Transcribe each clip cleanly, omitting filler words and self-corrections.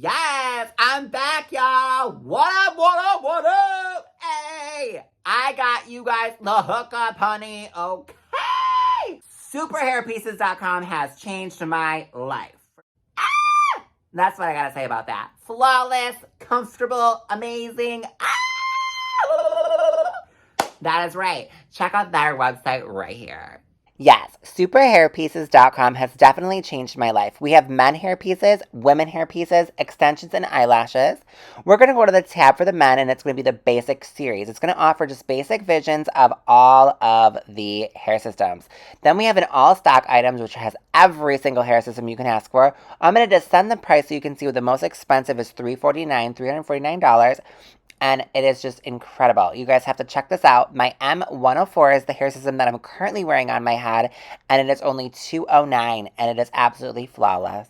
Yes, I'm back, y'all. What up, what up, what up? Hey, I got you guys the hookup, honey. Okay. SuperHairPieces.com has changed my life. Ah! That's what I gotta say about that. Flawless, comfortable, amazing. Ah! That is right. Check out their website right here. Yes, SuperHairPieces.com has definitely changed my life. We have men hair pieces, women hair pieces, extensions, and eyelashes. We're going to go to the tab for the men, and it's going to be the basic series. It's going to offer just basic visions of all of the hair systems. Then we have an all stock items, which has every single hair system you can ask for. I'm going to just send the price so you can see what the most expensive is $349. And it is just incredible. You guys have to check this out. My M104 is the hair system that I'm currently wearing on my head, and it is only $209, and it is absolutely flawless.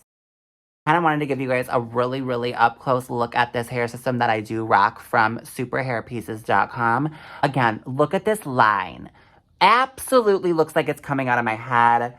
I kind of wanted to give you guys a really, really up-close look at this hair system that I do rock from SuperHairPieces.com. Again, look at this line. Absolutely looks like it's coming out of my head.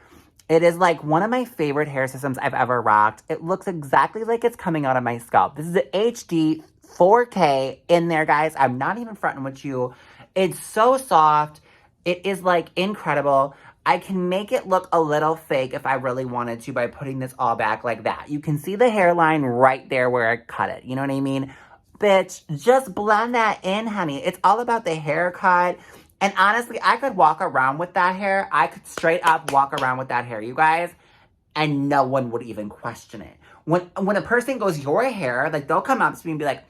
It is like one of my favorite hair systems I've ever rocked. It looks exactly like it's coming out of my scalp. This is an HD 4K in there, guys. I'm not even fronting with you. It's so soft. It is like incredible. I can make it look a little fake if I really wanted to by putting this all back like that. You can see the hairline right there where I cut it. You know what I mean? Bitch, just blend that in, honey. It's all about the haircut. And honestly, I could walk around with that hair. I could straight up walk around with that hair, you guys. And no one would even question it. When a person goes, your hair, like they'll come up to me and be like,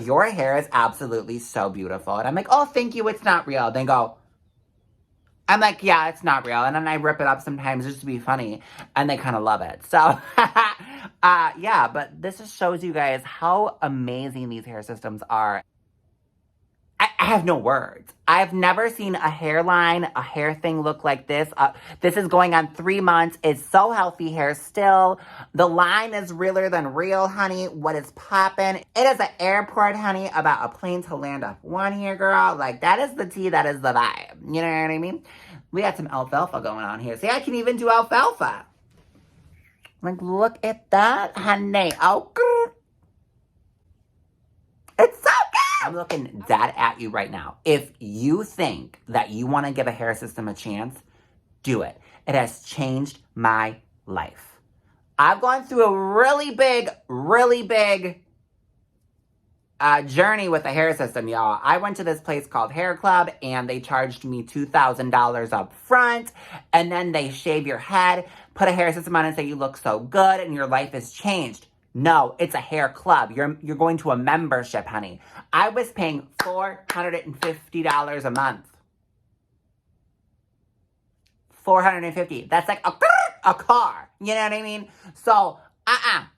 your hair is absolutely so beautiful. And I'm like, oh, thank you, it's not real. They go, I'm like, yeah, it's not real. And then I rip it up sometimes just to be funny. And they kind of love it. So, yeah, but this just shows you guys how amazing these hair systems are. I have no words. I've never seen a hairline, a hair thing look like this. This is going on 3 months. It's so healthy hair still. The line is realer than real, honey. What is popping? It is an airport, honey, about a plane to land up one here, girl. Like, that is the tea, that is the vibe. You know what I mean? We got some alfalfa going on here. See, I can even do alfalfa. Like, look at that, honey. Oh, it's so good. I'm looking dead at you right now. If you think that you want to give a hair system a chance, do it. It has changed my life. I've gone through a really big journey with a hair system, y'all. I went to this place called Hair Club, and they charged me $2,000 up front, and then they shave your head, put a hair system on and say you look so good, and your life has changed. No, it's a hair club. You're going to a membership, honey. I was paying $450 a month. $450. That's like a car. You know what I mean? So,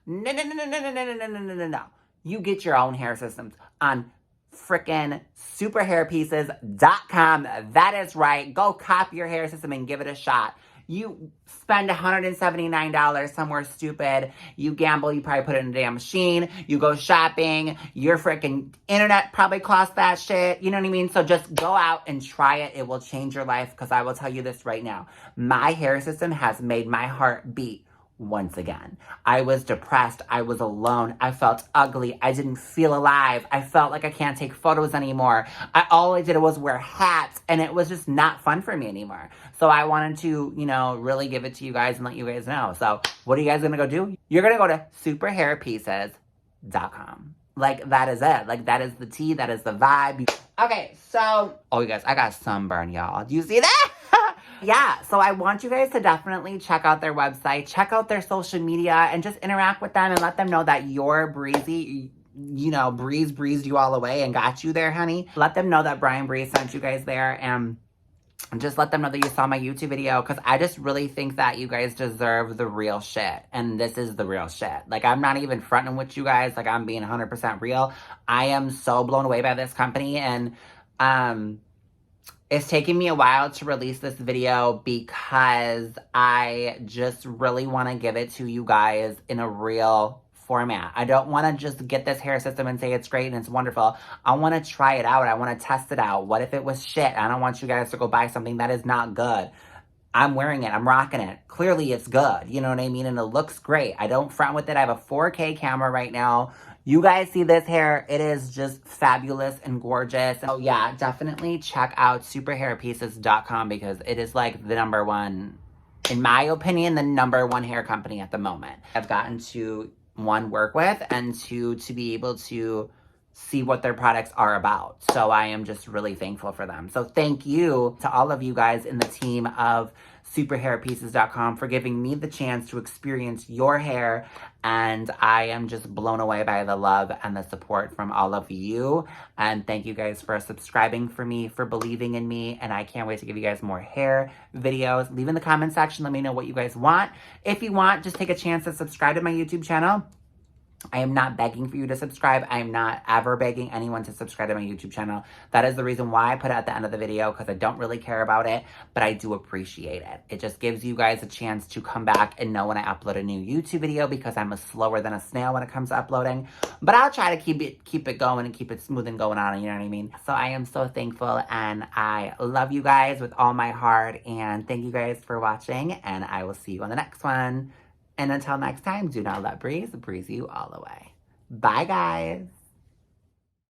No. You get your own hair systems on frickin' superhairpieces.com. That is right. Go copy your hair system and give it a shot. You spend $179 somewhere stupid. You gamble, you probably put it in a damn machine. You go shopping. Your freaking internet probably costs that shit. You know what I mean? So just go out and try it. It will change your life, because I will tell you this right now. My hair system has made my heart beat once again. I was depressed. I was alone. I felt ugly. I didn't feel alive. I felt like I can't take photos anymore. All I did was wear hats, and it was just not fun for me anymore. So I wanted to, really give it to you guys and let you guys know. So what are you guys going to go do? You're going to go to superhairpieces.com. Like, that is it. Like, that is the tea. That is the vibe. Okay, so, oh, you guys, I got sunburn, y'all. Do you see that? Yeah, so I want you guys to definitely check out their website, check out their social media, and just interact with them and let them know that you're breezy. Breeze breezed you all away and got you there, honey. Let them know that Bryan Breeze sent you guys there, and just let them know that you saw my YouTube video, because I just really think that you guys deserve the real shit, and this is the real shit. Like, I'm not even fronting with you guys. Like, I'm being 100% real. I am so blown away by this company, and it's taken me a while to release this video because I just really want to give it to you guys in a real format. I don't want to just get this hair system and say it's great and it's wonderful. I want to try it out. I want to test it out. What if it was shit? I don't want you guys to go buy something that is not good. I'm wearing it. I'm rocking it. Clearly, it's good. You know what I mean? And it looks great. I don't front with it. I have a 4K camera right now. You guys see this hair. It is just fabulous and gorgeous. So yeah, definitely check out superhairpieces.com because it is like the number one, in my opinion, the number one hair company at the moment. I've gotten to, one, work with, and two, to be able to see what their products are about. So I am just really thankful for them. So thank you to all of you guys in the team of superhairpieces.com for giving me the chance to experience your hair. And I am just blown away by the love and the support from all of you. And thank you guys for subscribing for me, for believing in me. And I can't wait to give you guys more hair videos. Leave in the comment section. Let me know what you guys want. If you want, just take a chance to subscribe to my YouTube channel. I am not begging for you to subscribe. I am not ever begging anyone to subscribe to my YouTube channel. That is the reason why I put it at the end of the video, because I don't really care about it, but I do appreciate it. It just gives you guys a chance to come back and know when I upload a new YouTube video, because I'm slower than a snail when it comes to uploading. But I'll try to keep it going and keep it smooth and going on, you know what I mean? So I am so thankful, and I love you guys with all my heart, and thank you guys for watching, and I will see you on the next one. And until next time, do not let breeze you all away. Bye, guys.